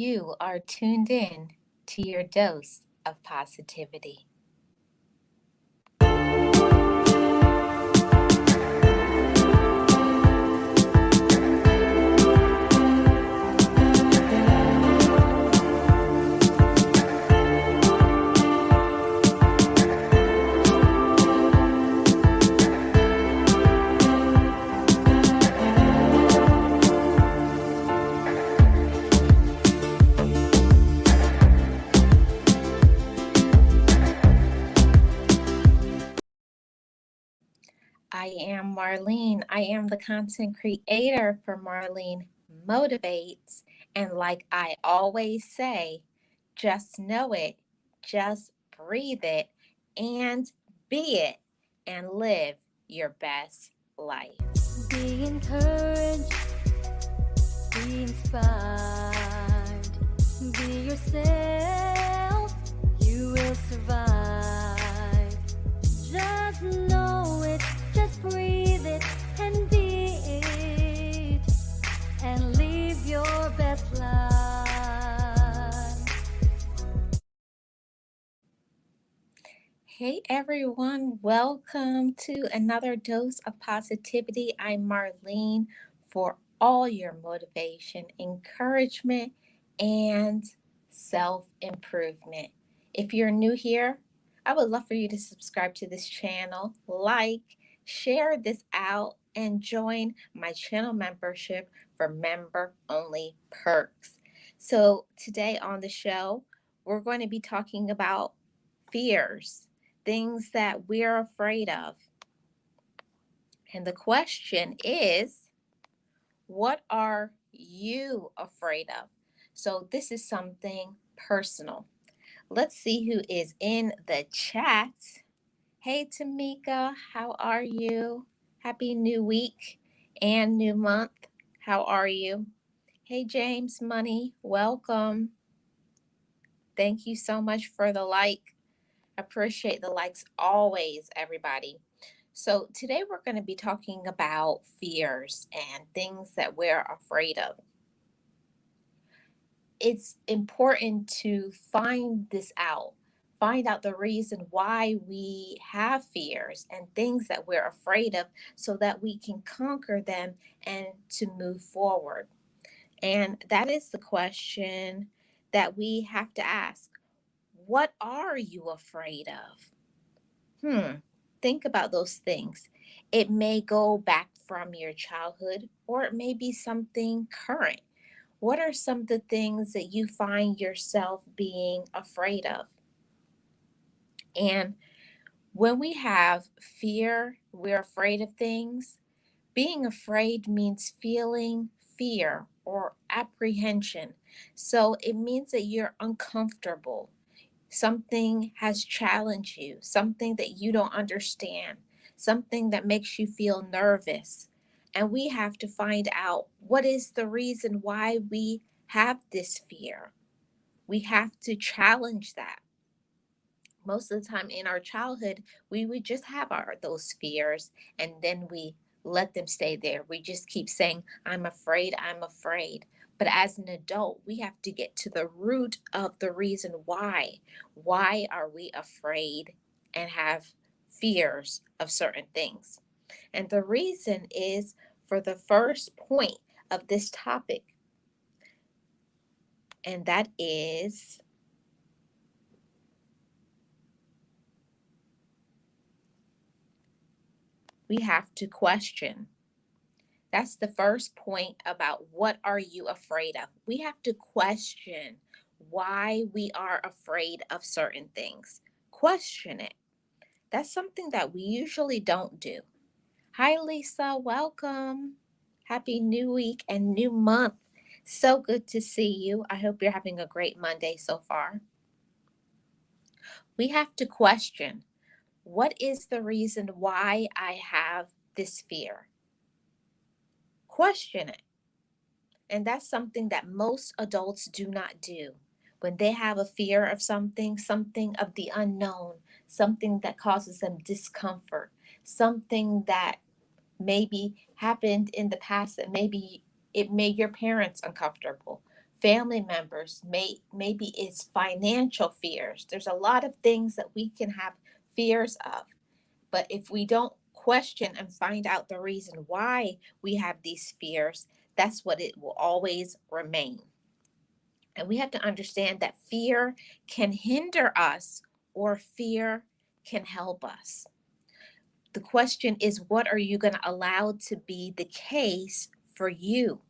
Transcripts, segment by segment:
You are tuned in to your dose of positivity. I am Marlene. I am the content creator for Marlene Motivates. And like I always say, just know it, just breathe it, and be it, and live your best life. Be encouraged, be inspired, be yourself, you will survive. Just know it, just breathe it, and be it, and live your best life. Hey everyone, welcome to another dose of positivity. I'm Marlene for all your motivation, encouragement, and self improvement. If you're new here, I would love for you to subscribe to this channel, share this out, and join my channel membership for member only perks. So, today on the show, we're going to be talking about fears, things that we're afraid of. And the question is, what are you afraid of? So this is something personal. Let's see who is in the chat. Hey Tamika, how are you? Happy new week and new month. How are you? Hey James Money, welcome. Thank you so much for the like. Appreciate the likes always, everybody. So, today we're going to be talking about fears and things that we're afraid of. It's important to find this out, find out the reason why we have fears and things that we're afraid of so that we can conquer them and to move forward. And that is the question that we have to ask. What are you afraid of? Think about those things. It may go back from your childhood or it may be something current. What are some of the things that you find yourself being afraid of? And when we have fear, we're afraid of things. Being afraid means feeling fear or apprehension. So it means that you're uncomfortable. Something has challenged you, something that you don't understand, something that makes you feel nervous. And we have to find out what is the reason why we have this fear. We have to challenge that. Most of the time in our childhood, we would just have those fears and then we let them stay there. We just keep saying, I'm afraid, I'm afraid. But as an adult, we have to get to the root of the reason why. Why are we afraid and have fears of certain things? And the reason is for the first point of this topic, and that is we have to question. That's the first point about what are you afraid of. We have to question why we are afraid of certain things. Question it. That's something that we usually don't do. Hi, Lisa. Welcome. Happy new week and new month. So good to see you. I hope you're having a great Monday so far. We have to question, what is the reason why I have this fear? Question it. And that's something that most adults do not do. When they have a fear of something, something of the unknown, something that causes them discomfort, something that maybe happened in the past that maybe it made your parents uncomfortable. family members, maybe it's financial fears. There's a lot of things that we can have fears of. But if we don't question and find out the reason why we have these fears, that's what it will always remain. And we have to understand that fear can hinder us or fear can help us. The question is, what are you going to allow to be the case for you?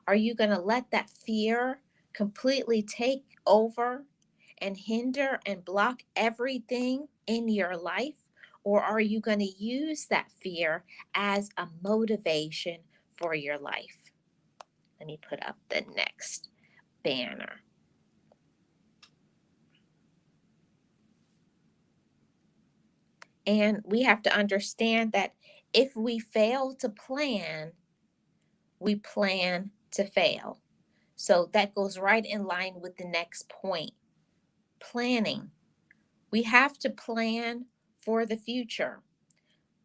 Are you going to let that fear completely take over and hinder and block everything in your life? Or are you going to use that fear as a motivation for your life? Let me put up the next banner. And we have to understand that if we fail to plan, we plan to fail. So that goes right in line with the next point, planning. We have to plan for the future.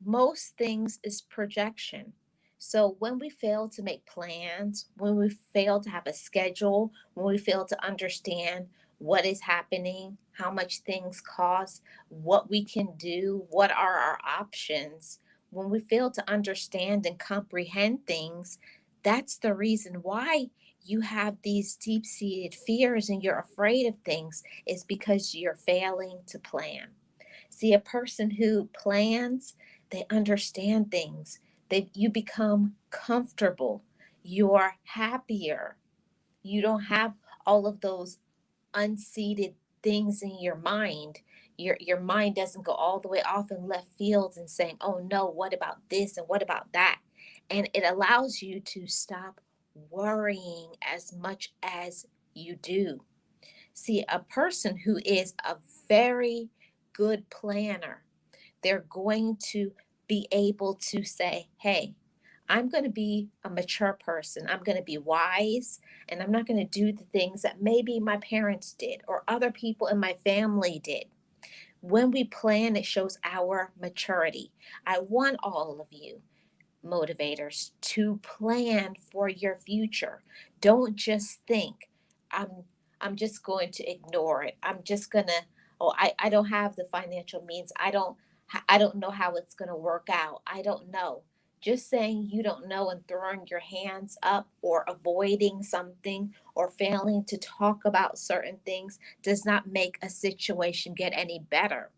Most things is projection. So when we fail to make plans, when we fail to have a schedule, when we fail to understand what is happening, how much things cost, what we can do, what are our options, when we fail to understand and comprehend things, that's the reason why you have these deep seated fears and you're afraid of things, is because you're failing to plan. See, a person who plans, they understand things. You become comfortable. You're happier. You don't have all of those unseated things in your mind. Your mind doesn't go all the way off in left fields and saying, "Oh no, what about this and what about that?" And it allows you to stop worrying as much as you do. See, a person who is a very good planner, they're going to be able to say, hey, I'm going to be a mature person. I'm going to be wise, and I'm not going to do the things that maybe my parents did or other people in my family did. When we plan, it shows our maturity. I want all of you motivators to plan for your future. Don't just think I'm I'm just going to ignore it. I'm just going to, oh, I don't have the financial means. I don't know how it's going to work out. I don't know. Just saying you don't know and throwing your hands up or avoiding something or failing to talk about certain things does not make a situation get any better.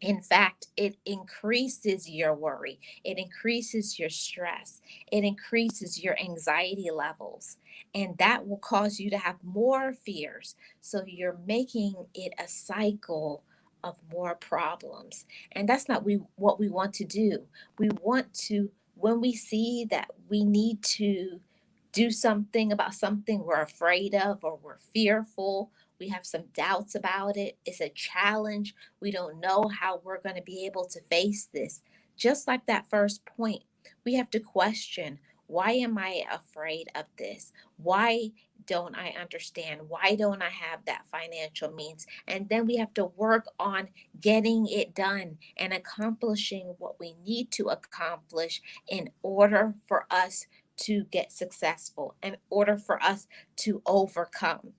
In fact, it increases your worry, it increases your stress, it increases your anxiety levels, and that will cause you to have more fears. So you're making it a cycle of more problems. And that's not what we want to do. We want to, when we see that we need to do something about something we're afraid of or we're fearful, we have some doubts about it, it's a challenge, we don't know how we're going to be able to face this. Just like that first point, we have to question, why am I afraid of this? Why don't I understand? Why don't I have that financial means? And then we have to work on getting it done and accomplishing what we need to accomplish in order for us to get successful, in order for us to overcome.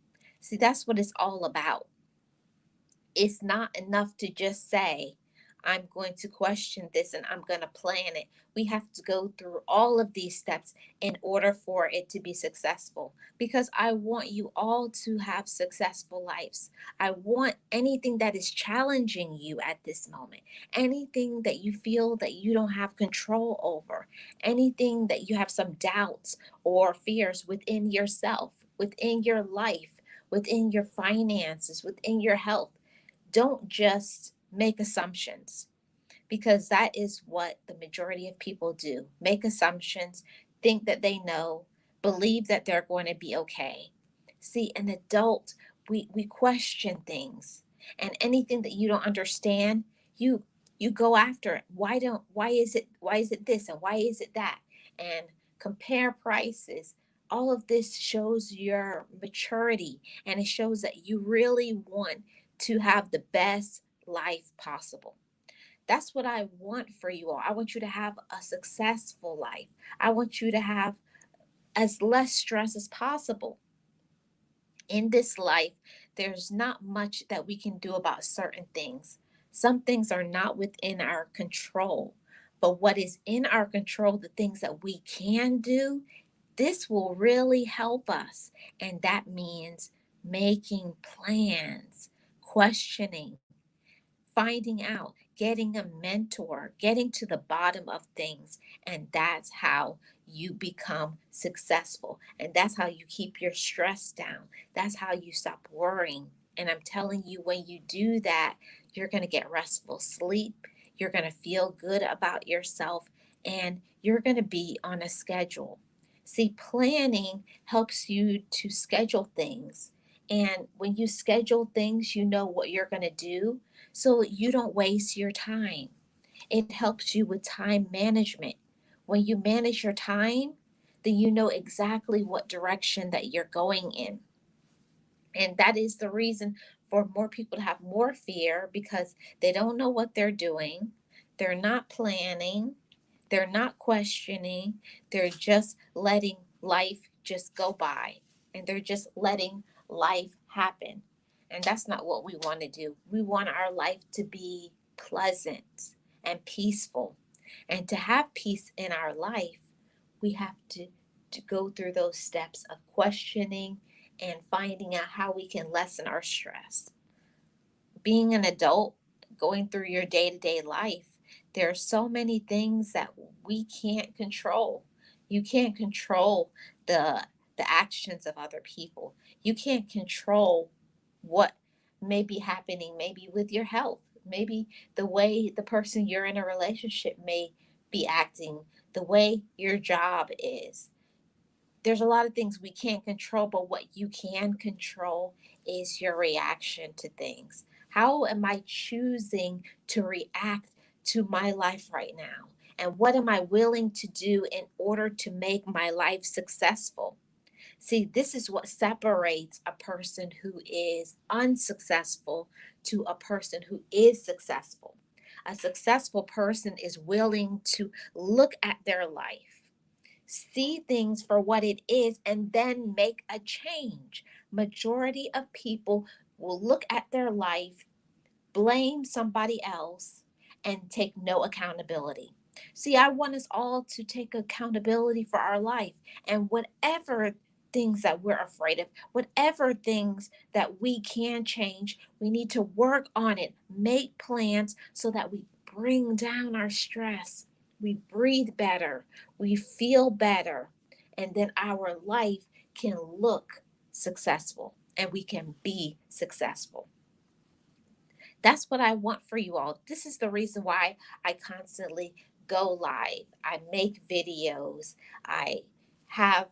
See, that's what it's all about. It's not enough to just say, I'm going to question this and I'm going to plan it. We have to go through all of these steps in order for it to be successful, because I want you all to have successful lives. I want anything that is challenging you at this moment, anything that you feel that you don't have control over, anything that you have some doubts or fears within yourself, within your life, within your finances, within your health. Don't just make assumptions, because that is what the majority of people do. Make assumptions, think that they know, believe that they're going to be okay. See, an adult, we question things, and anything that you don't understand, you you go after it. Why is it this and why is it that? And compare prices. All of this shows your maturity, and it shows that you really want to have the best life possible. That's what I want for you all. I want you to have a successful life. I want you to have as less stress as possible. In this life, there's not much that we can do about certain things. Some things are not within our control. But what is in our control, the things that we can do, this will really help us. And that means making plans, questioning, finding out, getting a mentor, getting to the bottom of things. And that's how you become successful. And that's how you keep your stress down. That's how you stop worrying. And I'm telling you, when you do that, you're going to get restful sleep. You're going to feel good about yourself and you're going to be on a schedule. See, planning helps you to schedule things. And when you schedule things, you know what you're going to do so you don't waste your time. It helps you with time management. When you manage your time, then you know exactly what direction that you're going in. And that is the reason for more people to have more fear because they don't know what they're doing. They're not planning. They're not questioning. They're just letting life just go by. And they're just letting life happen. And that's not what we want to do. We want our life to be pleasant and peaceful. And to have peace in our life, we have to go through those steps of questioning and finding out how we can lessen our stress. Being an adult, going through your day to day life, there are so many things that we can't control. You can't control the the actions of other people. You can't control what may be happening, maybe with your health, maybe the way the person you're in a relationship may be acting, the way your job is. There's a lot of things we can't control, but what you can control is your reaction to things. How am I choosing to react to my life right now? And what am I willing to do in order to make my life successful? See, this is what separates a person who is unsuccessful to a person who is successful. A successful person is willing to look at their life, see things for what it is, and then make a change. Majority of people will look at their life, blame somebody else, and take no accountability. See, I want us all to take accountability for our life and whatever things that we're afraid of, whatever things that we can change, we need to work on it, make plans so that we bring down our stress, we breathe better, we feel better, and then our life can look successful and we can be successful. That's what I want for you all. This is the reason why I constantly go live. I make videos. I have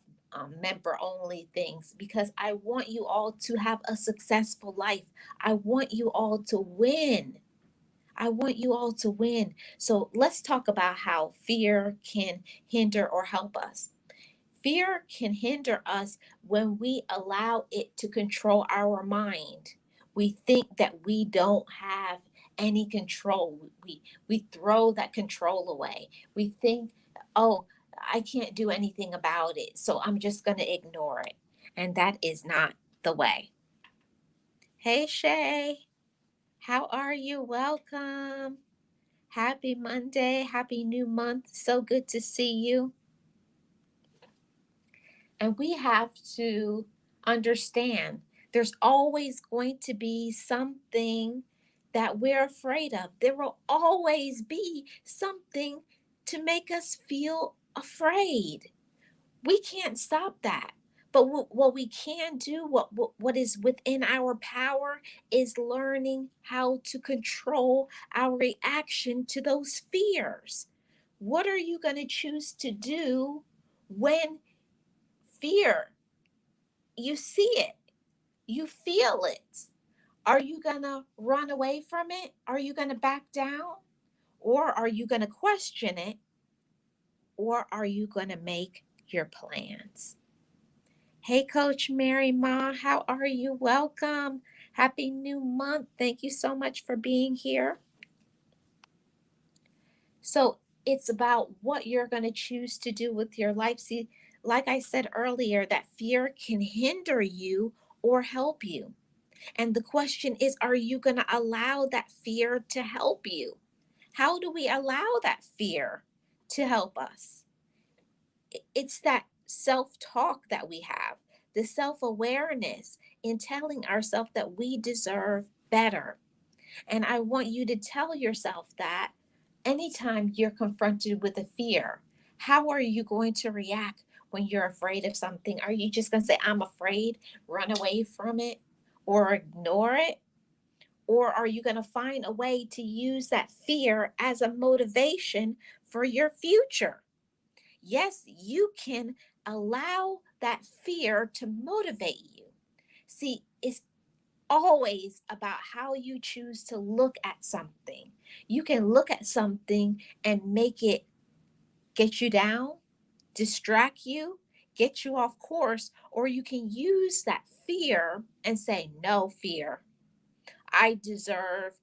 member only things because I want you all to have a successful life. I want you all to win. I want you all to win. So let's talk about how fear can hinder or help us. Fear can hinder us when we allow it to control our mind. We think that we don't have any control. We throw that control away. We think, oh, I can't do anything about it, so I'm just going to ignore it. And that is not the way. Hey, Shay, how are you? Welcome. Happy Monday. Happy new month. So good to see you. And we have to understand there's always going to be something that we're afraid of. There will always be something to make us feel afraid. We can't stop that. But what we can do, what is within our power, is learning how to control our reaction to those fears. What are you going to choose to do when fear, you see it, you feel it? Are you going to run away from it? Are you going to back down? Or are you going to question it? Or are you going to make your plans? Hey, Coach Mary Ma, how are you? Welcome. Happy new month. Thank you so much for being here. So it's about what you're going to choose to do with your life. See, like I said earlier, that fear can hinder you or help you? And the question is, are you going to allow that fear to help you? How do we allow that fear to help us? It's that self talk that we have, the self awareness in telling ourselves that we deserve better. And I want you to tell yourself that anytime you're confronted with a fear. How are you going to react when you're afraid of something? Are you just going to say, I'm afraid, run away from it, or ignore it? Or are you going to find a way to use that fear as a motivation for your future? Yes, you can allow that fear to motivate you. See, it's always about how you choose to look at something. You can look at something and make it get you down, distract you, get you off course, or you can use that fear and say, no, fear, I deserve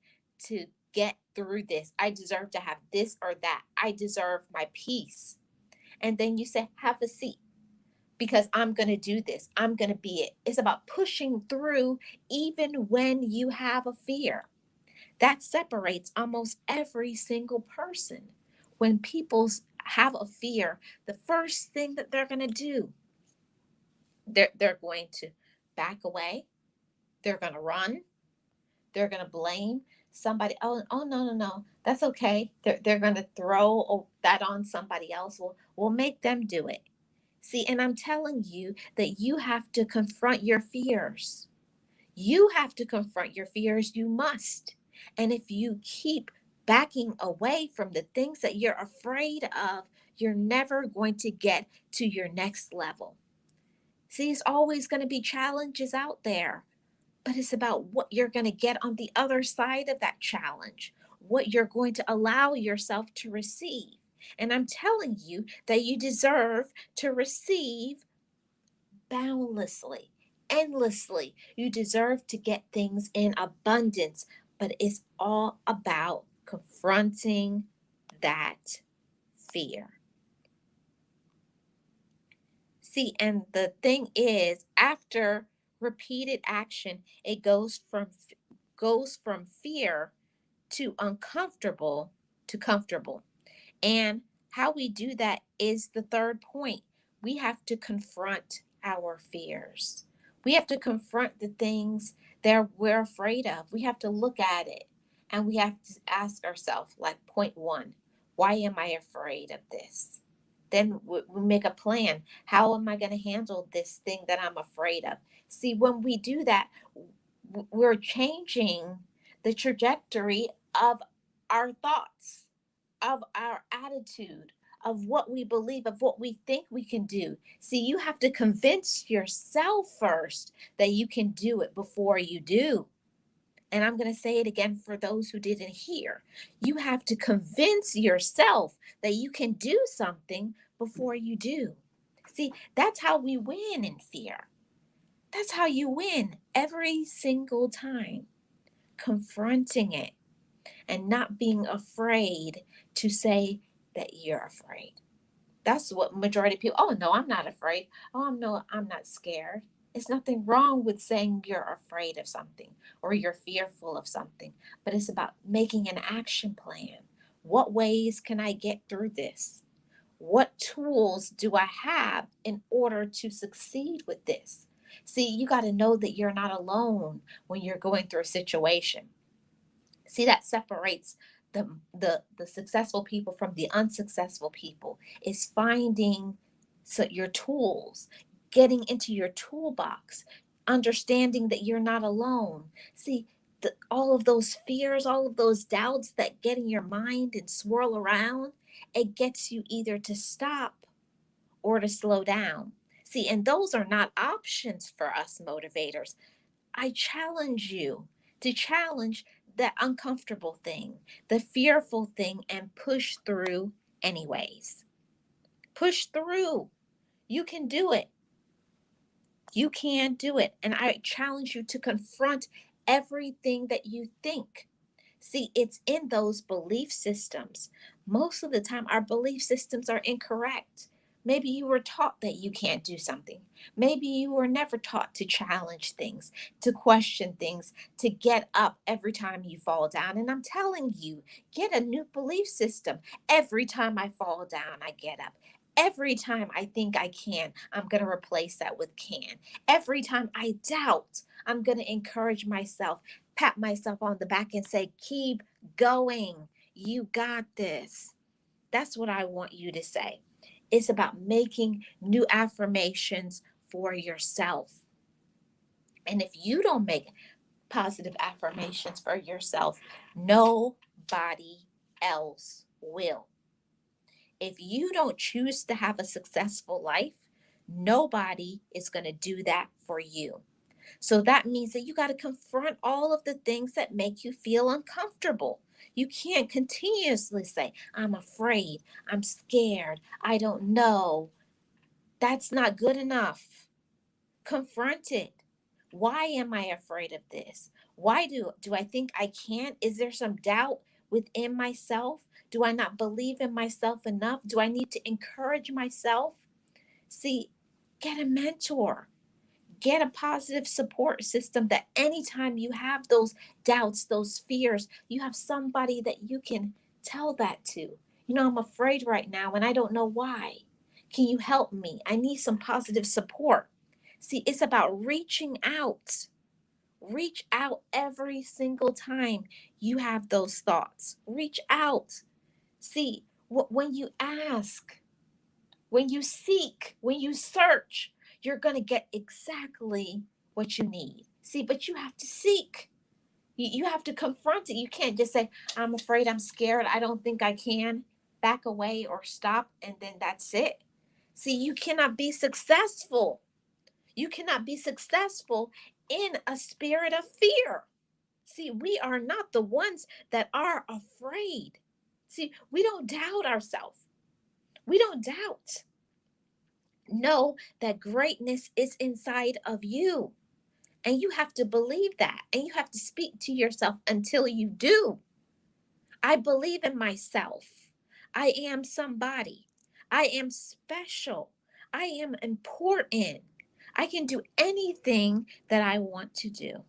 to get through this. I deserve to have this or that. I deserve my peace. And then you say, have a seat because I'm going to do this. I'm going to be it. It's about pushing through even when you have a fear. That separates almost every single person. When people have a fear, the first thing that they're going to do, they're going to back away, they're going to run, they're going to blame somebody. Oh, no, no, no, that's okay. They're going to throw that on somebody else. We'll make them do it. See, and I'm telling you that you have to confront your fears. You have to confront your fears. You must. And if you keep backing away from the things that you're afraid of, you're never going to get to your next level. See, it's always going to be challenges out there, but it's about what you're going to get on the other side of that challenge, what you're going to allow yourself to receive. And I'm telling you that you deserve to receive boundlessly, endlessly. You deserve to get things in abundance, but it's all about confronting that fear. See, and the thing is, after repeated action, it goes from fear to uncomfortable to comfortable. And how we do that is the third point. We have to confront our fears. We have to confront the things that we're afraid of. We have to look at it and we have to ask ourselves, like point one, why am I afraid of this? Then we make a plan. How am I going to handle this thing that I'm afraid of? See, when we do that, we're changing the trajectory of our thoughts, of our attitude, of what we believe, of what we think we can do. See, you have to convince yourself first that you can do it before you do. And I'm going to say it again for those who didn't hear. You have to convince yourself that you can do something before you do. See, that's how we win in fear. That's how you win every single time, confronting it and not being afraid to say that you're afraid. That's what majority of people, oh no, I'm not afraid. Oh no, I'm not scared. It's nothing wrong with saying you're afraid of something or you're fearful of something, but it's about making an action plan. What ways can I get through this? What tools do I have in order to succeed with this? See, you got to know that you're not alone when you're going through a situation. See, that separates the successful people from the unsuccessful people is finding your tools, getting into your toolbox, understanding that you're not alone. See, all of those fears, all of those doubts that get in your mind and swirl around, it gets you either to stop or to slow down. See, and those are not options for us motivators. I challenge you to challenge the uncomfortable thing, the fearful thing, and push through anyways. Push through. You can do it. You can do it. And I challenge you to confront everything that you think. See, it's in those belief systems. Most of the time, our belief systems are incorrect. Maybe you were taught that you can't do something. Maybe you were never taught to challenge things, to question things, to get up every time you fall down. And I'm telling you, get a new belief system. Every time I fall down, I get up. Every time I think I can, I'm going to replace that with can. Every time I doubt, I'm going to encourage myself, pat myself on the back and say, keep going. You got this. That's what I want you to say. It's about making new affirmations for yourself. And if you don't make positive affirmations for yourself, nobody else will. If you don't choose to have a successful life, nobody is going to do that for you. So that means that you got to confront all of the things that make you feel uncomfortable. You can't continuously say, I'm afraid, I'm scared, I don't know. That's not good enough. Confront it. Why am I afraid of this? Why do I think I can't? Is there some doubt within myself? Do I not believe in myself enough? Do I need to encourage myself? See, get a mentor. Get a positive support system that anytime you have those doubts, those fears, you have somebody that you can tell that to. I'm afraid right now and I don't know why. Can you help me? I need some positive support. See, it's about reaching out. Reach out every single time you have those thoughts. Reach out. See, when you ask, when you seek, when you search, you're going to get exactly what you need. See, but you have to seek. You have to confront it. You can't just say, I'm afraid, I'm scared, I don't think I can. Back away or stop, and then that's it. See, you cannot be successful. You cannot be successful in a spirit of fear. See, we are not the ones that are afraid. See, we don't doubt ourselves. We don't doubt. Know that greatness is inside of you. And you have to believe that. And you have to speak to yourself until you do. I believe in myself. I am somebody. I am special. I am important. I can do anything that I want to do.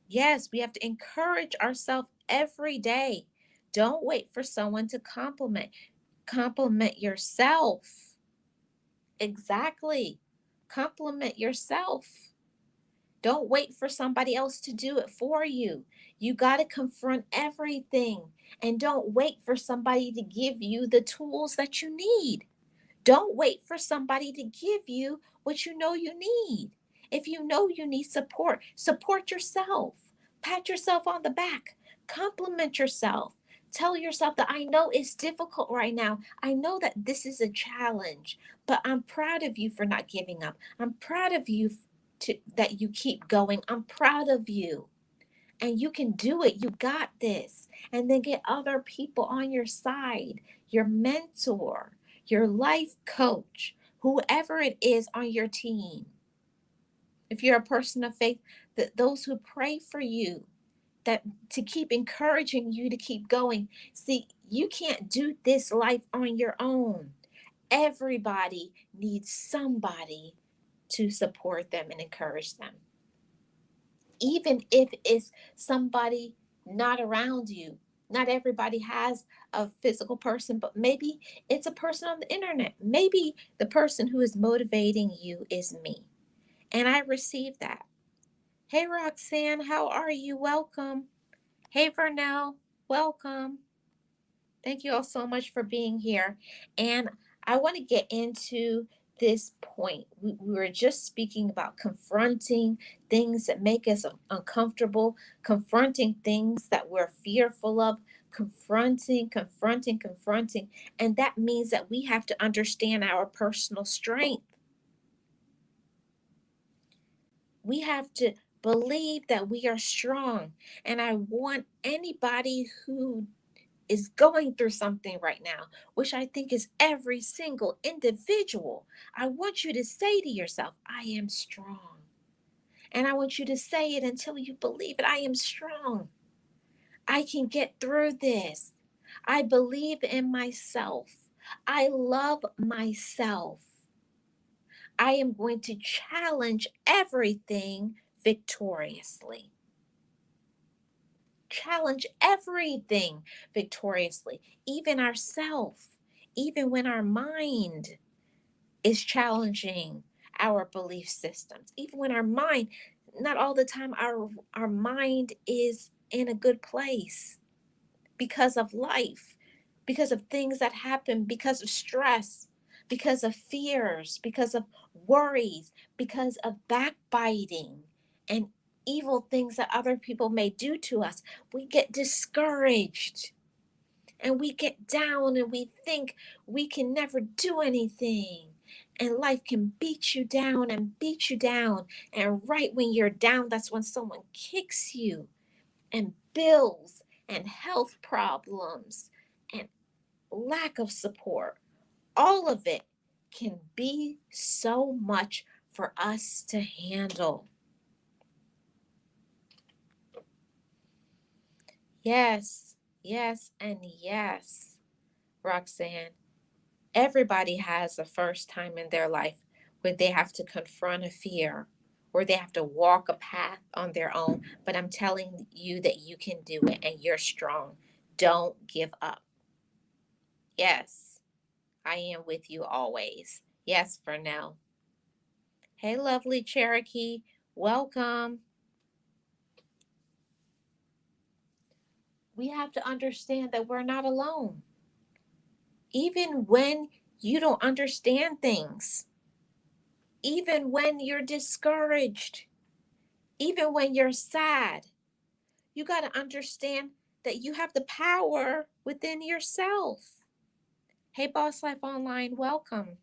Yes, we have to encourage ourselves every day. Don't wait for someone to compliment. Compliment yourself. Exactly. Compliment yourself. Don't wait for somebody else to do it for you. You got to confront everything and don't wait for somebody to give you the tools that you need. Don't wait for somebody to give you what you know you need. If you know you need support, support yourself. Pat yourself on the back. Compliment yourself. Tell yourself that I know it's difficult right now. I know that this is a challenge, but I'm proud of you for not giving up. I'm proud of you that you keep going. I'm proud of you. And you can do it. You got this. And then get other people on your side, your mentor, your life coach, whoever it is on your team. If you're a person of faith, that those who pray for you, that to keep encouraging you to keep going. See, you can't do this life on your own. Everybody needs somebody to support them and encourage them. Even if it's somebody not around you. Not everybody has a physical person, but maybe it's a person on the internet. Maybe the person who is motivating you is me. And I receive that. Hey, Roxanne, how are you? Welcome. Hey, Vernell, welcome. Thank you all so much for being here. And I want to get into this point. We were just speaking about confronting things that make us uncomfortable, confronting things that we're fearful of, confronting. And that means that we have to understand our personal strength. We have to believe that we are strong. And I want anybody who is going through something right now, which I think is every single individual, I want you to say to yourself, I am strong. And I want you to say it until you believe it. I am strong. I can get through this. I believe in myself. I love myself. I am going to challenge everything victoriously. Challenge everything victoriously, even ourself, even when our mind is challenging our belief systems, even when our mind, not all the time our mind is in a good place because of life, because of things that happen, because of stress, because of fears, because of worries, because of backbiting and evil things that other people may do to us. We get discouraged and we get down and we think we can never do anything. And life can beat you down and beat you down. And right when you're down, that's when someone kicks you, and bills and health problems and lack of support. All of it can be so much for us to handle. Yes, yes, and yes, Roxanne. Everybody has a first time in their life where they have to confront a fear, where they have to walk a path on their own. But I'm telling you that you can do it and you're strong. Don't give up. Yes, I am with you always. Yes, for now. Hey, lovely Cherokee. Welcome. We have to understand that we're not alone. Even when you don't understand things, even when you're discouraged, even when you're sad, you got to understand that you have the power within yourself. Hey, Boss Life Online, welcome.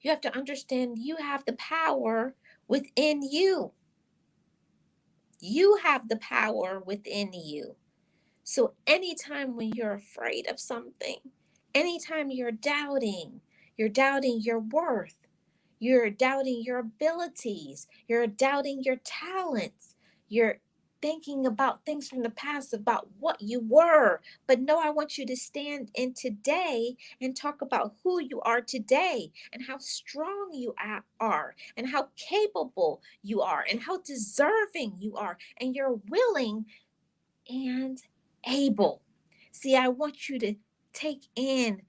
You have to understand you have the power within you. You have the power within you. So, anytime when you're afraid of something, anytime you're doubting your worth, you're doubting your abilities, you're doubting your talents, you're thinking about things from the past, about what you were. But no, I want you to stand in today and talk about who you are today and how strong you are and how capable you are and how deserving you are. And you're willing and able. See, I want you to take in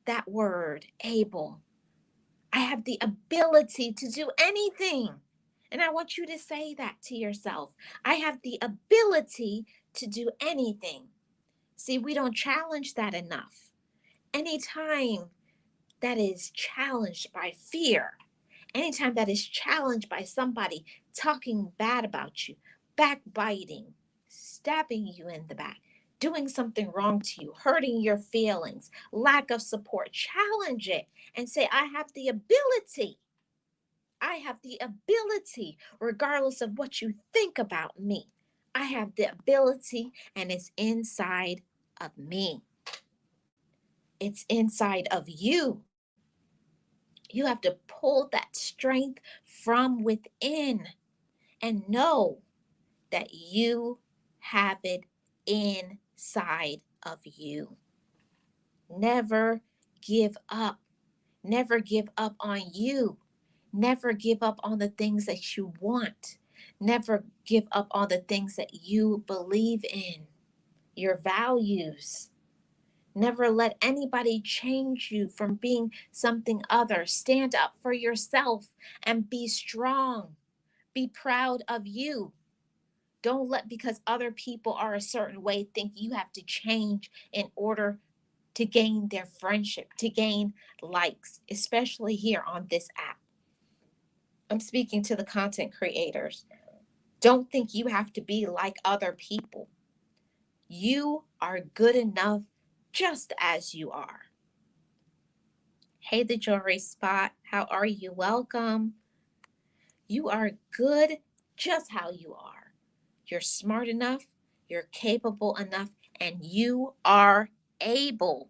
that word, able. I have the ability to do anything. And I want you to say that to yourself. I have the ability to do anything. See, we don't challenge that enough. Anytime that is challenged by fear, anytime that is challenged by somebody talking bad about you, backbiting, stabbing you in the back, doing something wrong to you, hurting your feelings, lack of support, challenge it and say, I have the ability. I have the ability, regardless of what you think about me. I have the ability, and it's inside of me. It's inside of you. You have to pull that strength from within and know that you have it inside of you. Never give up. Never give up on you. Never give up on the things that you want. Never give up on the things that you believe in, your values. Never let anybody change you from being something other. Stand up for yourself and be strong. Be proud of you. Don't let because other people are a certain way think you have to change in order to gain their friendship, to gain likes, especially here on this app. I'm speaking to the content creators. Don't think you have to be like other people. You are good enough just as you are. Hey, the jewelry spot. How are you? Welcome. You are good just how you are. You're smart enough, you're capable enough, and you are able.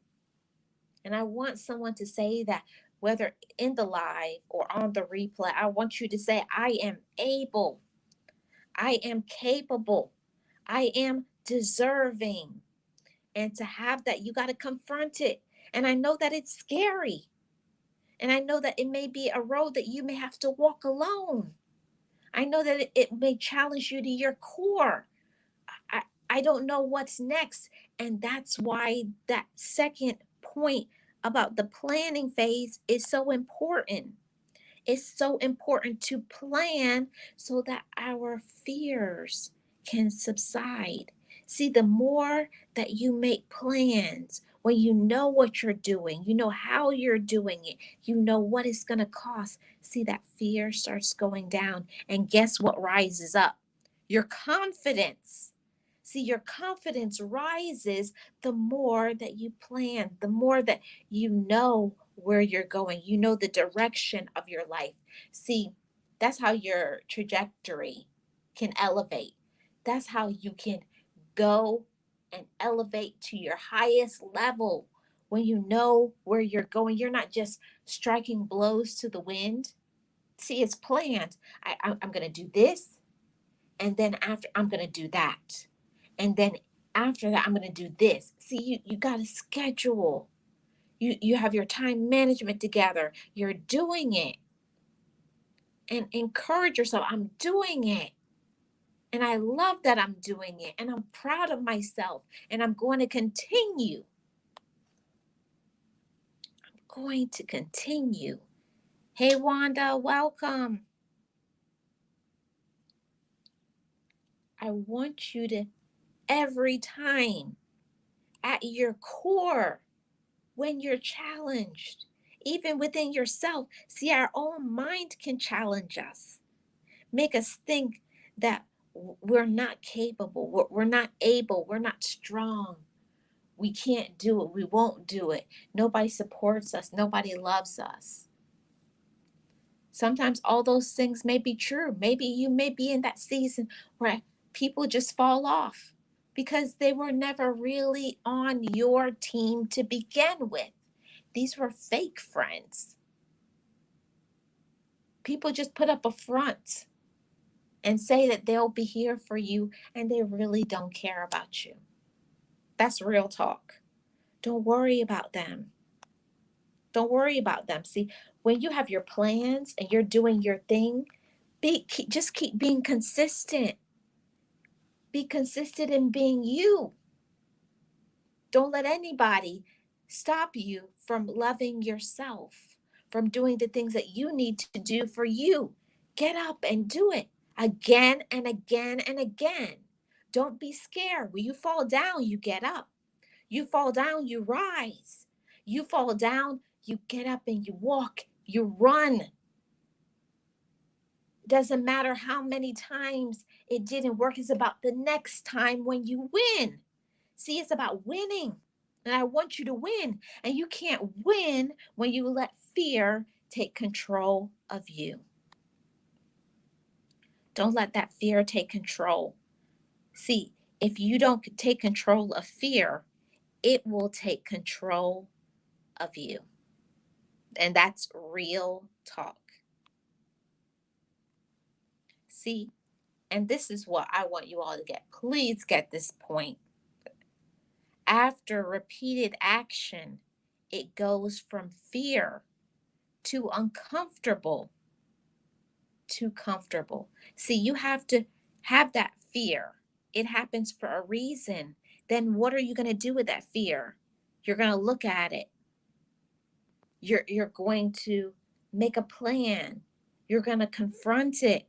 And I want someone to say that, whether in the live or on the replay, I want you to say, I am able. I am capable. I am deserving. And to have that, you got to confront it. And I know that it's scary. And I know that it may be a road that you may have to walk alone. I know that it may challenge you to your core. I, I don't know what's next. And that's why that second point about the planning phase is so important. It's so important to plan so that our fears can subside. See, the more that you make plans, when you know what you're doing, you know how you're doing it, you know what it's going to cost, see that fear starts going down. And guess what rises up? Your confidence. See, your confidence rises the more that you plan, the more that you know where you're going, you know the direction of your life. See, that's how your trajectory can elevate. That's how you can go and elevate to your highest level when you know where you're going. You're not just striking blows to the wind. See, it's planned. I'm going to do this, and then after, I'm going to do that. And then after that, I'm going to do this. See, you got to schedule. You have your time management together. You're doing it, and encourage yourself. I'm doing it. And I love that I'm doing it. And I'm proud of myself. And I'm going to continue. Going to continue. Hey, Wanda, welcome. I want you to, every time at your core, when you're challenged, even within yourself, see, our own mind can challenge us, make us think that we're not capable, we're not able, we're not strong, we can't do it, we won't do it, nobody supports us, nobody loves us. Sometimes all those things may be true. Maybe you may be in that season where people just fall off because they were never really on your team to begin with. These were fake friends. People just put up a front and say that they'll be here for you, and they really don't care about you. That's real talk. Don't worry about them. Don't worry about them. See, when you have your plans and you're doing your thing, just keep being consistent. Be consistent in being you. Don't let anybody stop you from loving yourself, from doing the things that you need to do for you. Get up and do it again and again and again. Don't be scared. When you fall down, you get up. You fall down, you rise. You fall down, you get up and you walk, you run. It doesn't matter how many times it didn't work. It's about the next time when you win. See, it's about winning. And I want you to win. And you can't win when you let fear take control of you. Don't let that fear take control. See, if you don't take control of fear, it will take control of you. And that's real talk. See, and this is what I want you all to get. Please get this point. After repeated action, it goes from fear to uncomfortable to comfortable. See, you have to have that fear. It happens for a reason. Then what are you going to do with that fear? You're going to look at it. You're going to make a plan. You're going to confront it,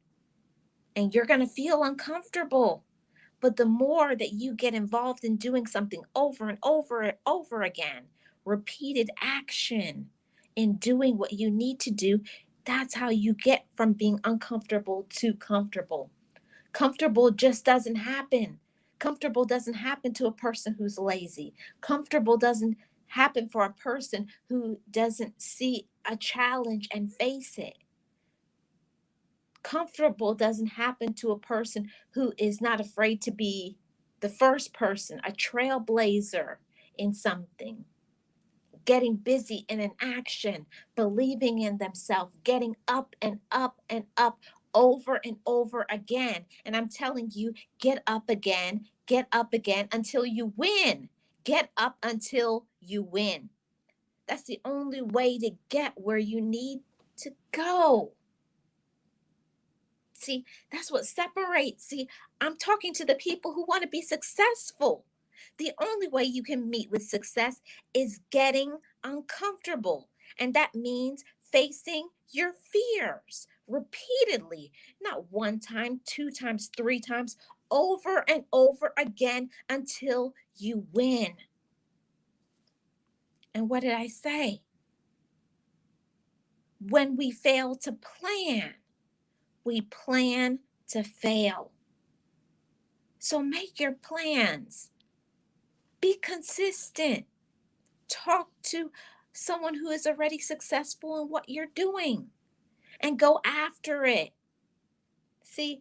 and you're going to feel uncomfortable. But the more that you get involved in doing something over and over and over again, repeated action in doing what you need to do, that's how you get from being uncomfortable to comfortable. Comfortable just doesn't happen. Comfortable doesn't happen to a person who's lazy. Comfortable doesn't happen for a person who doesn't see a challenge and face it. Comfortable doesn't happen to a person who is not afraid to be the first person, a trailblazer in something, getting busy in an action, believing in themselves, getting up and up and up over and over again. And I'm telling you, get up again until you win. Get up until you win. That's the only way to get where you need to go. See, that's what separates. See, I'm talking to the people who want to be successful. The only way you can meet with success is getting uncomfortable. And that means facing your fears repeatedly, not one time, two times, three times, over and over again until you win. And what did I say? When we fail to plan, we plan to fail. So make your plans. Be consistent. Talk to someone who is already successful in what you're doing and go after it. See,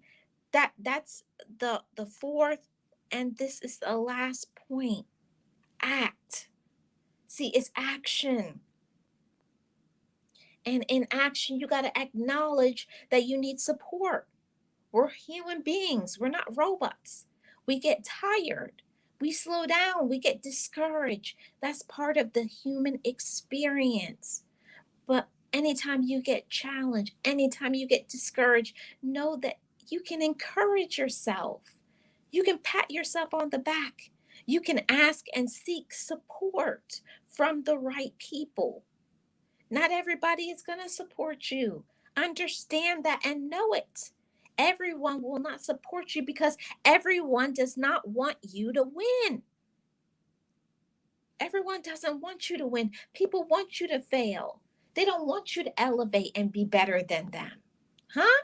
that's the fourth, and this is the last point. Act. See, it's action. And in action, you got to acknowledge that you need support. We're human beings, we're not robots. We get tired, we slow down, we get discouraged. That's part of the human experience. But anytime you get challenged, anytime you get discouraged, know that you can encourage yourself. You can pat yourself on the back. You can ask and seek support from the right people. Not everybody is going to support you. Understand that and know it. Everyone will not support you because everyone does not want you to win. Everyone doesn't want you to win. People want you to fail. They don't want you to elevate and be better than them. Huh?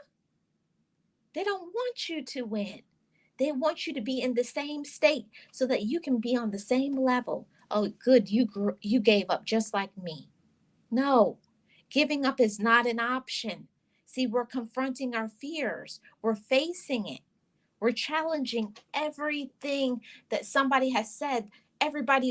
They don't want you to win. They want you to be in the same state so that you can be on the same level. Oh, good, you gave up just like me. No, giving up is not an option. See, we're confronting our fears, we're facing it, we're challenging everything that somebody has said.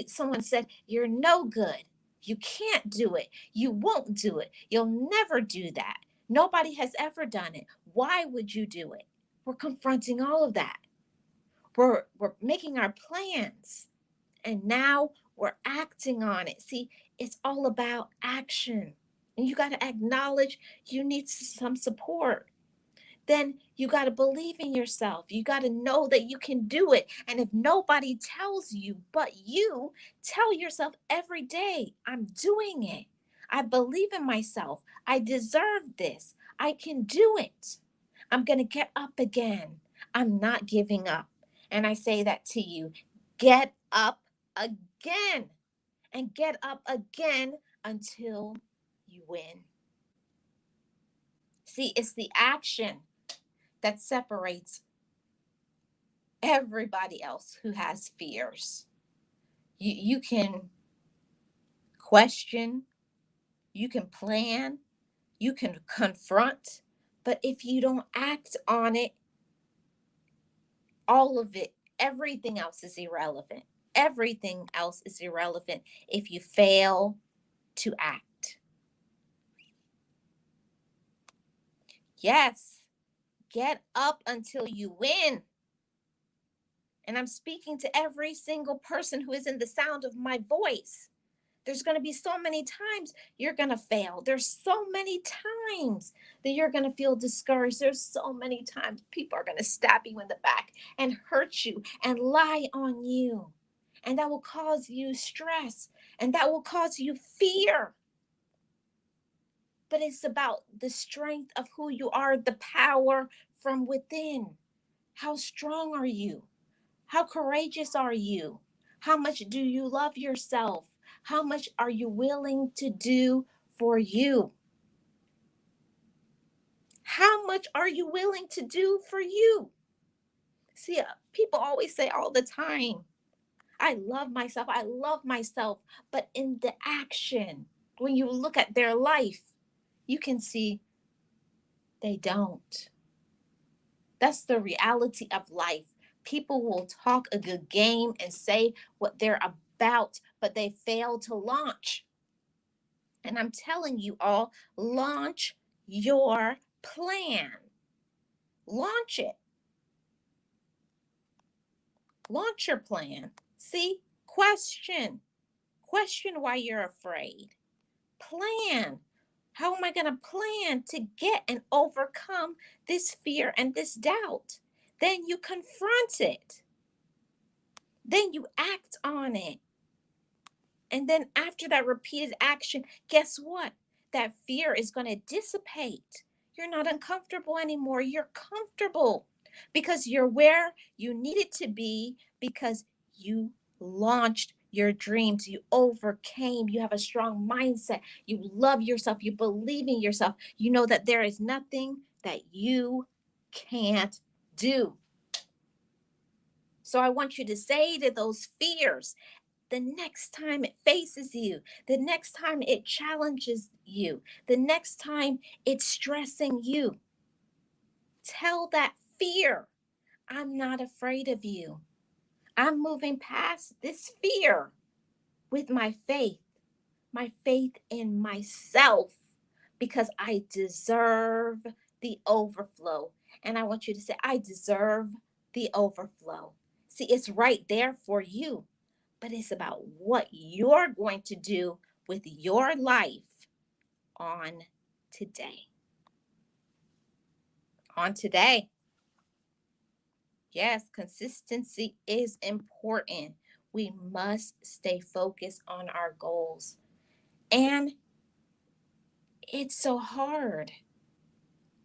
Someone said, you're no good. You can't do it. You won't do it. You'll never do that. Nobody has ever done it. Why would you do it? We're confronting all of that. We're making our plans and now we're acting on it. See, it's all about action. And you got to acknowledge you need some support. Then you got to believe in yourself. You got to know that you can do it. And if nobody tells you but you, tell yourself every day, I'm doing it. I believe in myself. I deserve this. I can do it. I'm going to get up again. I'm not giving up. And I say that to you. Get up again and get up again until you win. See, it's the action that separates everybody else who has fears. You can question, you can plan, you can confront, but if you don't act on it, all of it, everything else is irrelevant. Everything else is irrelevant if you fail to act. Yes, get up until you win. And I'm speaking to every single person who is in the sound of my voice. There's going to be so many times you're going to fail. There's so many times that you're going to feel discouraged. There's so many times people are going to stab you in the back and hurt you and lie on you. And that will cause you stress and that will cause you fear. But it's about the strength of who you are, the power from within. How strong are you? How courageous are you? How much do you love yourself? How much are you willing to do for you? How much are you willing to do for you? See, people always say all the time, I love myself, I love myself. But in the action, when you look at their life, you can see they don't. That's the reality of life. People will talk a good game and say what they're about, but they fail to launch. And I'm telling you all, launch your plan. Launch it. Launch your plan. See, Question. Question why you're afraid. Plan. How am I going to plan to get and overcome this fear and this doubt? Then you confront it. Then you act on it. And then after that repeated action, guess what? That fear is going to dissipate. You're not uncomfortable anymore. You're comfortable because you're where you needed to be because you launched your dreams. You overcame. You have a strong mindset. You love yourself. You believe in yourself. You know that there is nothing that you can't do. So I want you to say to those fears, the next time it faces you, the next time it challenges you, the next time it's stressing you, tell that fear, I'm not afraid of you. I'm moving past this fear with my faith in myself, because I deserve the overflow. And I want you to say, I deserve the overflow. See, it's right there for you, but it's about what you're going to do with your life on today. On today. Yes, consistency is important. We must stay focused on our goals. And it's so hard.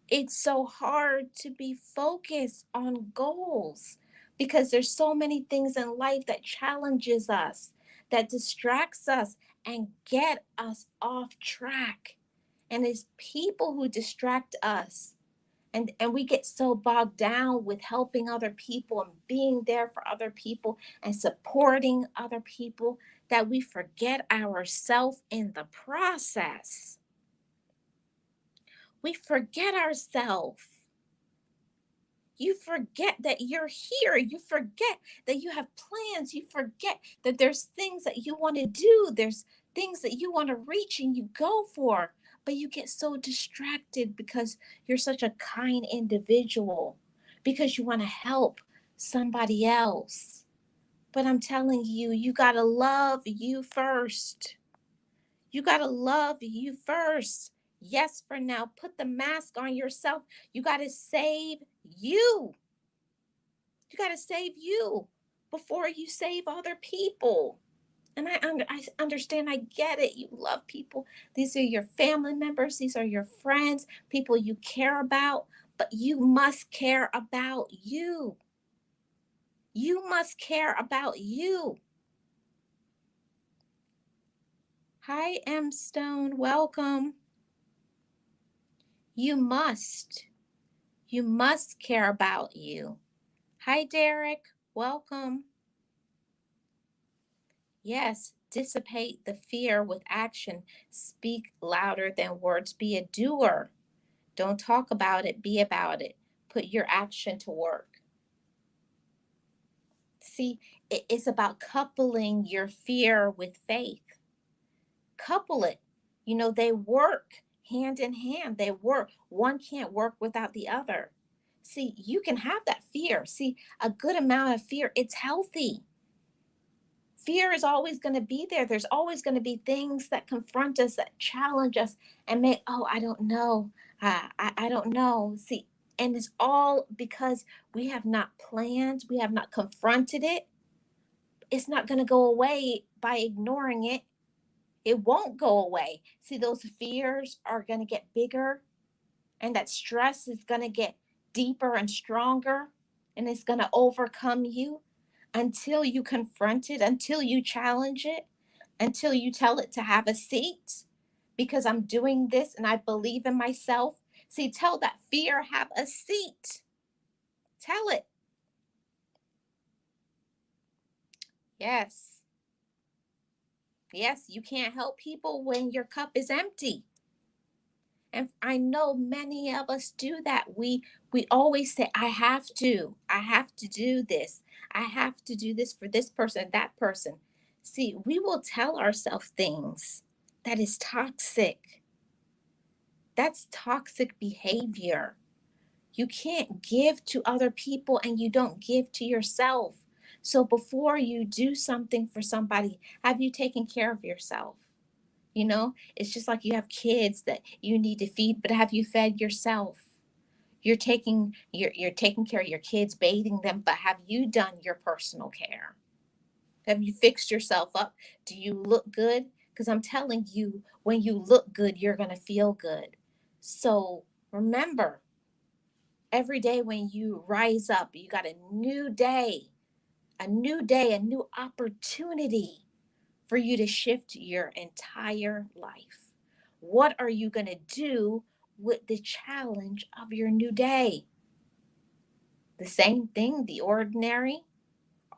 It's so hard to be focused on goals because there's so many things in life that challenges us, that distracts us and get us off track. And it's people who distract us. And we get so bogged down with helping other people and being there for other people and supporting other people that we forget ourselves in the process. We forget ourselves. You forget that you're here. You forget that you have plans. You forget that there's things that you want to do. There's things that you want to reach and you go for. But you get so distracted because you're such a kind individual, because you want to help somebody else. But I'm telling you, you got to love you first. You got to love you first. Yes, for now, put the mask on yourself. You got to save you. You got to save you before you save other people. And I understand, I get it. You love people. These are your family members, these are your friends, people you care about, but you must care about you. You must care about you. Hi, M. Stone. Welcome. You must. You must care about you. Hi, Derek. Welcome. Yes, dissipate the fear with action. Speak louder than words. Be a doer. Don't talk about it, be about it. Put your action to work. See, it's about coupling your fear with faith. Couple it. You know, they work hand in hand. They work. One can't work without the other. See, you can have that fear. See, a good amount of fear, it's healthy. Fear is always going to be there. There's always going to be things that confront us, that challenge us, and make, oh, I don't know. I don't know. See, and it's all because we have not planned, we have not confronted it. It's not going to go away by ignoring it. It won't go away. See, those fears are going to get bigger, and that stress is going to get deeper and stronger, and it's going to overcome you until you confront it, until you challenge it, until you tell it to have a seat, because I'm doing this and I believe in myself. See, tell that fear, have a seat. Tell it. Yes. Yes, you can't help people when your cup is empty. And I know many of us do that. We always say, I have to do this. I have to do this for this person, that person. See, we will tell ourselves things that is toxic. That's toxic behavior. You can't give to other people and you don't give to yourself. So before you do something for somebody, have you taken care of yourself? You know, it's just like you have kids that you need to feed, but have you fed yourself? You're taking care of your kids, bathing them, but have you done your personal care? Have you fixed yourself up? Do you look good? Because I'm telling you, when you look good, you're going to feel good. So remember, every day when you rise up, you got a new day, a new day, a new opportunity for you to shift your entire life. What are you going to do with the challenge of your new day? The same thing, the ordinary?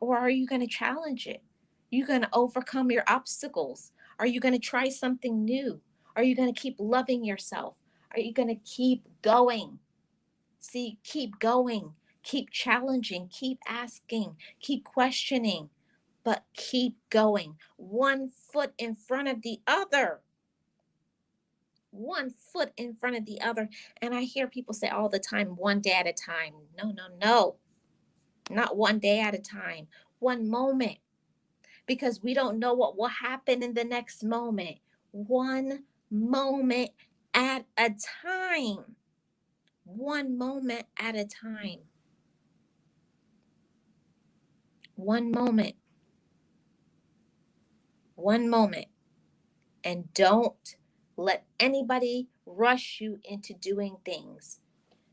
Or are you going to challenge it? You going to overcome your obstacles? Are you going to try something new? Are you going to keep loving yourself? Are you going to keep going? See, keep going, keep challenging, keep asking, keep questioning, but keep going. One foot in front of the other. One foot in front of the other. And I hear people say all the time, one day at a time. No, no, no. Not one day at a time. One moment, because we don't know what will happen in the next moment. One moment at a time. One moment at a time. One moment. One moment. And don't let anybody rush you into doing things.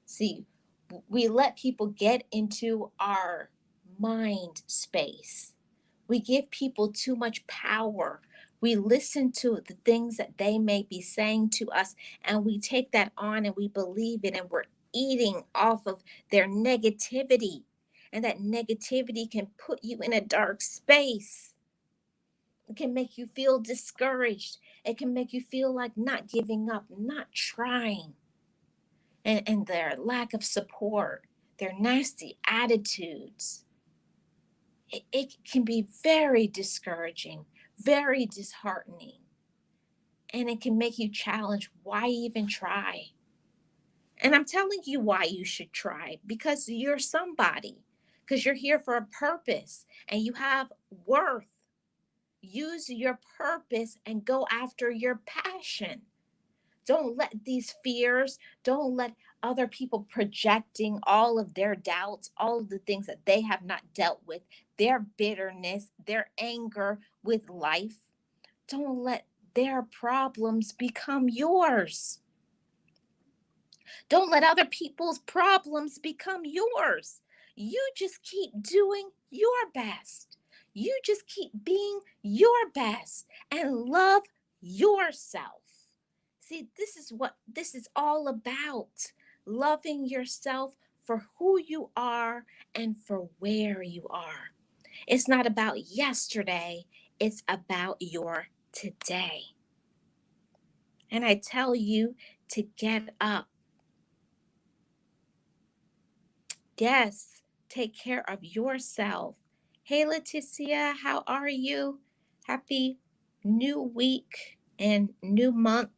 See, we let people get into our mind space. We give people too much power. We listen to the things that they may be saying to us, and we take that on and we believe it, and we're eating off of their negativity. And that negativity can put you in a dark space. It can make you feel discouraged. It can make you feel like not giving up, not trying. And their lack of support, their nasty attitudes, it can be very discouraging, very disheartening, and it can make you challenge, why even try? And I'm telling you why you should try, because you're somebody, because you're here for a purpose and you have worth. Use your purpose and go after your passion. Don't let these fears, don't let other people projecting all of their doubts, all of the things that they have not dealt with, their bitterness, their anger with life. Don't let their problems become yours. Don't let other people's problems become yours. You just keep doing your best. You just keep being your best and love yourself. See, this is what this is all about, loving yourself for who you are and for where you are. It's not about yesterday, it's about your today. And I tell you to get up. Yes, take care of yourself. Hey, Leticia, how are you? Happy new week and new month.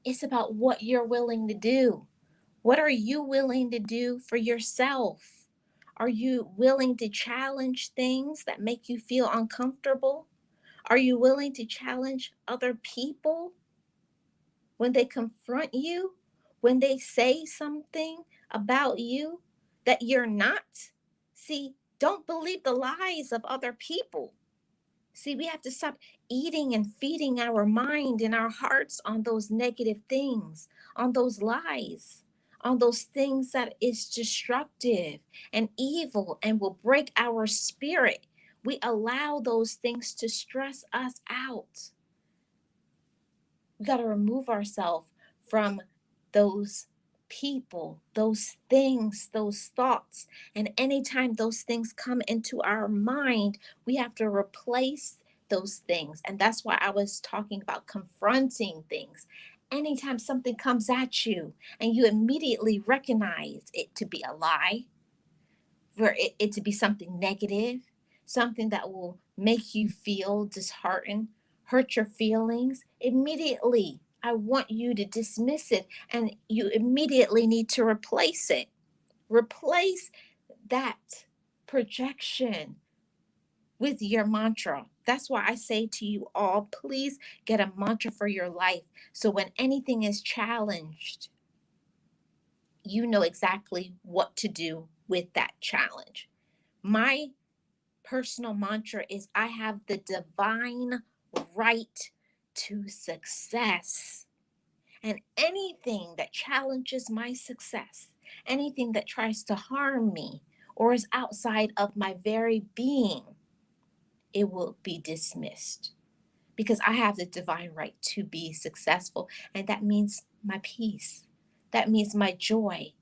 It's about what you're willing to do. What are you willing to do for yourself? Are you willing to challenge things that make you feel uncomfortable? Are you willing to challenge other people when they confront you? When they say something about you that you're not? See, don't believe the lies of other people. See, we have to stop eating and feeding our mind and our hearts on those negative things, on those lies, on those things that is destructive and evil and will break our spirit. We allow those things to stress us out. We got to remove ourselves from those people, those things, those thoughts. And anytime those things come into our mind, we have to replace those things. And that's why I was talking about confronting things. Anytime something comes at you and you immediately recognize it to be a lie, for it to be something negative, something that will make you feel disheartened, hurt your feelings, immediately, I want you to dismiss it and you immediately need to replace it. Replace that. projection with your mantra. That's why I say to you all, please get a mantra for your life. So when anything is challenged, you know exactly what to do with that challenge. My personal mantra is I have the divine right to success. And anything that challenges my success, anything that tries to harm me or is outside of my very being, it will be dismissed because I have the divine right to be successful. And that means my peace, that means my joy,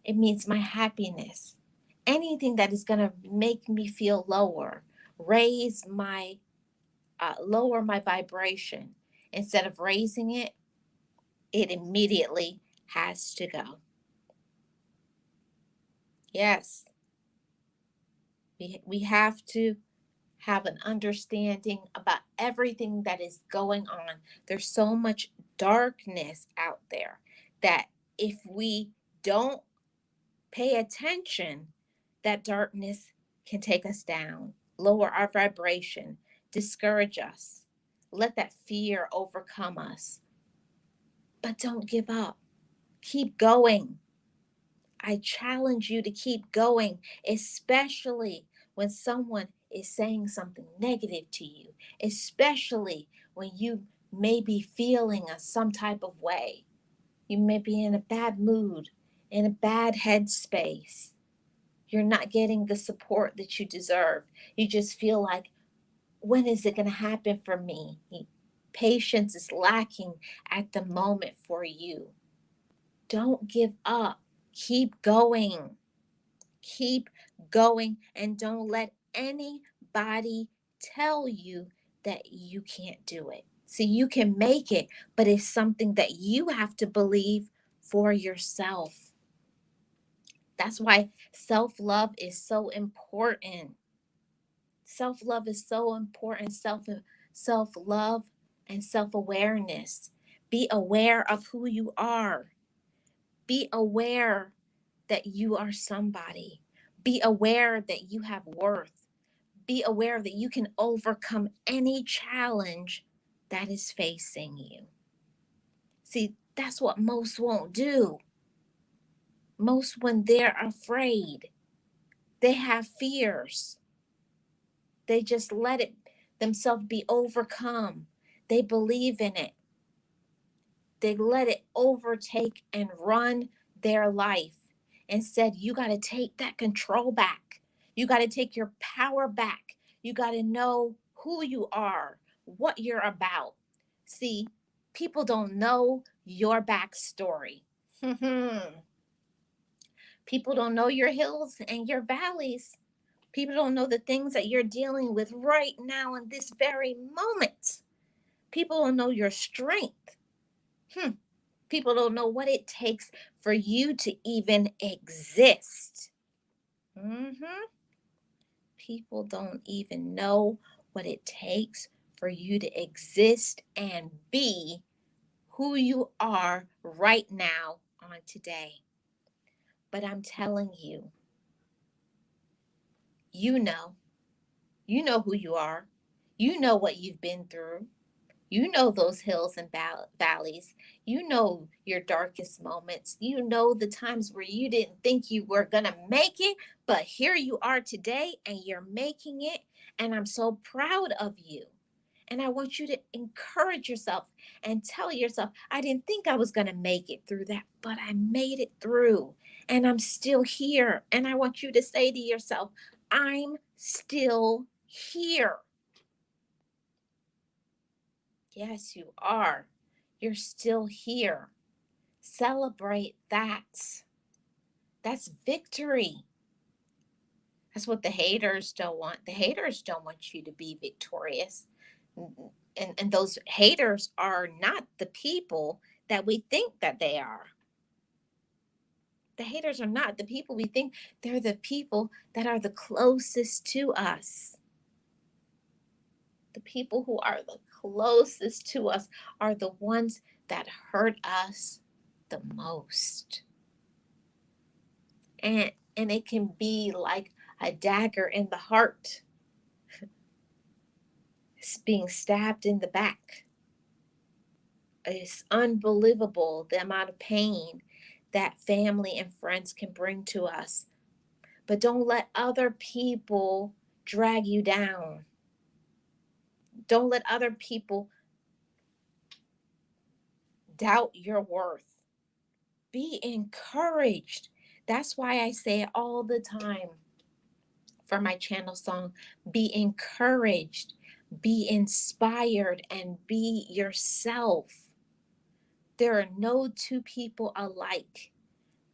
it means my happiness. Anything that is going to make me feel lower, raise my, lower my vibration instead of raising it, it immediately has to go. Yes, we have to have an understanding about everything that is going on. There's so much darkness out there that if we don't pay attention, that darkness can take us down, lower our vibration, discourage us, let that fear overcome us. But don't give up. Keep going. I challenge you to keep going, especially when someone is saying something negative to you, especially when you may be feeling some type of way. You may be in a bad mood, in a bad headspace. You're not getting the support that you deserve. You just feel like, when is it going to happen for me? Patience is lacking at the moment for you. Don't give up. Keep going. Keep going and don't let anybody tell you that you can't do it. See, you can make it, but it's something that you have to believe for yourself. That's why self love is so important. Self love is so important. Self love and self awareness. Be aware of who you are. Be aware that you are somebody. Be aware that you have worth. Be aware that you can overcome any challenge that is facing you. See, that's what most won't do. Most, when they're afraid, they have fears. They just let it themselves be overcome. They believe in it. They let it overtake and run their life. Instead, you got to take that control back. You got to take your power back. You got to know who you are, what you're about. See, people don't know your backstory. People don't know your hills and your valleys. People don't know the things that you're dealing with right now in this very moment. People don't know your strength. Hmm. People don't know what it takes for you to even exist. hmm People don't even know what it takes for you to exist and be who you are right now on today. But I'm telling you, you know, you know who you are. You know what you've been through. You know those hills and valleys. You know your darkest moments. You know the times where you didn't think you were going to make it, but here you are today and you're making it. And I'm so proud of you. And I want you to encourage yourself and tell yourself, I didn't think I was going to make it through that, but I made it through and I'm still here. And I want you to say to yourself, I'm still here. Yes, you are. You're still here. Celebrate that. That's victory. That's what the haters don't want. The haters don't want you to be victorious. And those haters are not the people that we think that they are. The haters are not the people we think. They're the people that are the closest to us. The people who are the closest to us are the ones that hurt us the most. And it can be like a dagger in the heart, being stabbed in the back. It's unbelievable the amount of pain that family and friends can bring to us. But don't let other people drag you down. Don't let other people doubt your worth. Be encouraged. That's why I say it all the time for my channel song. Be encouraged, be inspired, and be yourself. There are no two people alike.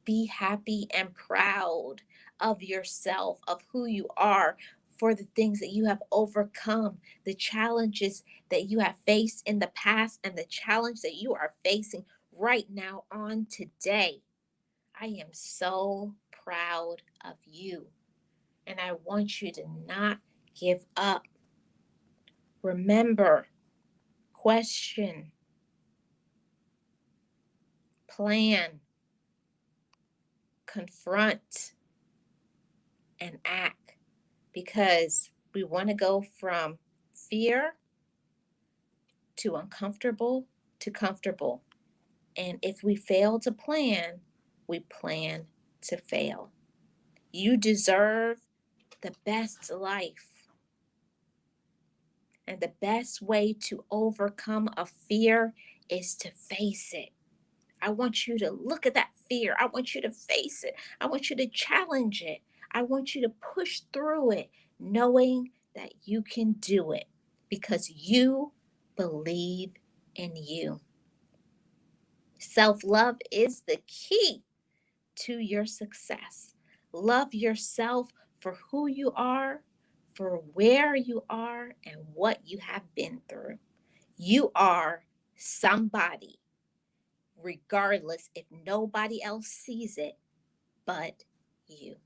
Be happy and proud of yourself, of who you are, for the things that you have overcome, the challenges that you have faced in the past, and the challenge that you are facing right now on today. I am so proud of you, and I want you to not give up. Remember, question, plan, confront, and act, because we want to go from fear to uncomfortable to comfortable. And if we fail to plan, we plan to fail. You deserve the best life. And the best way to overcome a fear is to face it. I want you to look at that fear. I want you to face it. I want you to challenge it. I want you to push through it, knowing that you can do it because you believe in you. Self-love is the key to your success. Love yourself for who you are, for where you are, and what you have been through. You are somebody, regardless if nobody else sees it but you.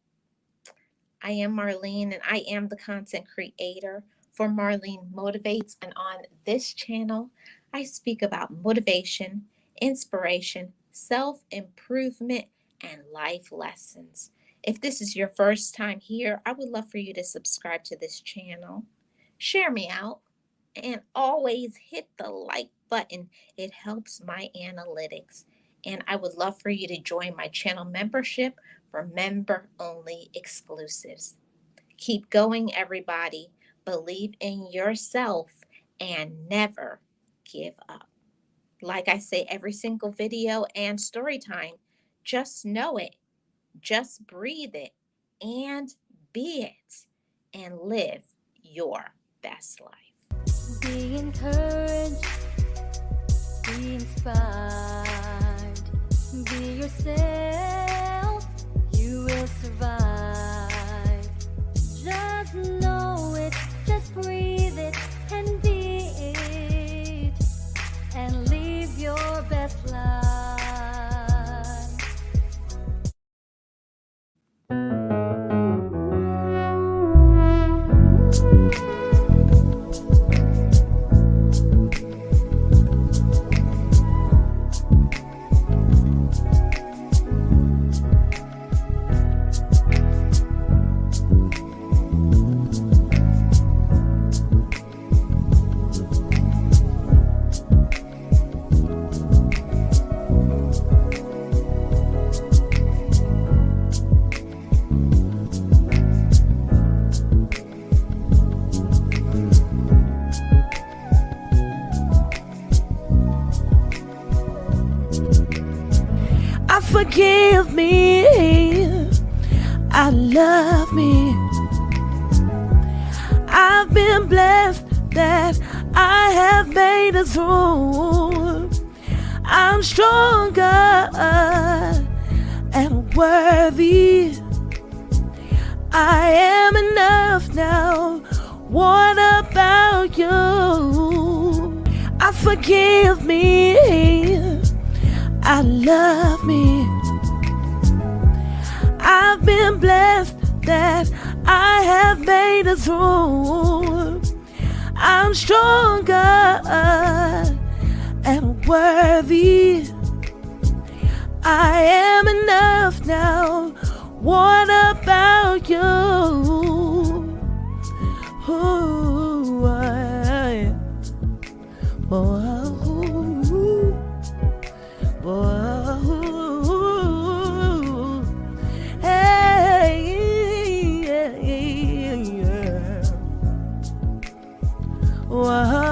I am Marlene, and I am the content creator for Marlene Motivates. And on this channel, I speak about motivation, inspiration, self improvement, and life lessons. If this is your first time here, I would love for you to subscribe to this channel, share me out, and always hit the like button. It helps my analytics. And I would love for you to join my channel membership for member-only exclusives. Keep going, everybody. Believe in yourself and never give up. Like I say every single video and story time, just know it, just breathe it, and be it, and live your best life. Be encouraged, be inspired, be yourself, you will survive. Just know it, just breathe it, and be it, and live your best life. Forgive me, I love me. I've been blessed that I have made it through. I'm stronger and worthy. I am enough now. What about you? Forgive me, I love me. I've been blessed that I have made it through. I'm stronger and worthy. I am enough now. What about you? Ooh, oh, oh, hey, yeah, yeah. Wow.